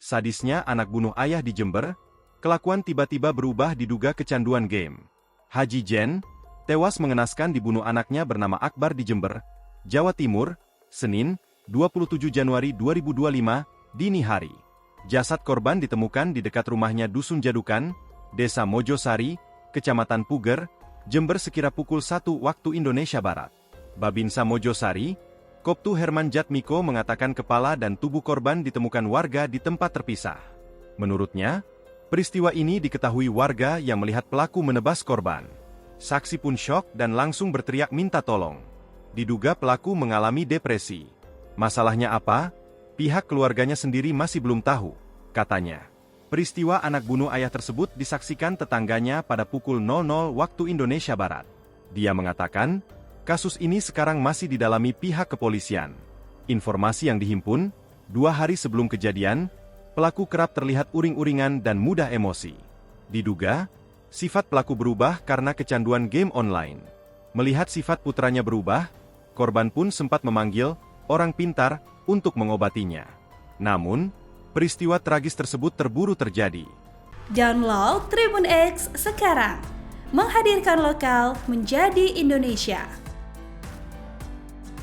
Sadisnya anak bunuh ayah di Jember, kelakuan tiba-tiba berubah diduga kecanduan game. Haji Jen, tewas mengenaskan dibunuh anaknya bernama Akbar di Jember, Jawa Timur, Senin, 27 Januari 2025, dini hari. Jasad korban ditemukan di dekat rumahnya Dusun Jadukan, Desa Mojosari, Kecamatan Puger, Jember sekira pukul 1 waktu Indonesia Barat. Babinsa Mojosari, Koptu Herman Jatmiko mengatakan kepala dan tubuh korban ditemukan warga di tempat terpisah. Menurutnya, peristiwa ini diketahui warga yang melihat pelaku menebas korban. Saksi pun syok dan langsung berteriak minta tolong. Diduga pelaku mengalami depresi. Masalahnya apa? Pihak keluarganya sendiri masih belum tahu, katanya. Peristiwa anak bunuh ayah tersebut disaksikan tetangganya pada pukul 00 waktu Indonesia Barat. Dia mengatakan, kasus ini sekarang masih didalami pihak kepolisian. Informasi yang dihimpun, 2 hari sebelum kejadian, pelaku kerap terlihat uring-uringan dan mudah emosi. Diduga, sifat pelaku berubah karena kecanduan game online. Melihat sifat putranya berubah, korban pun sempat memanggil orang pintar untuk mengobatinya. Namun, peristiwa tragis tersebut terburu terjadi. Download Tribun X sekarang, menghadirkan lokal menjadi Indonesia.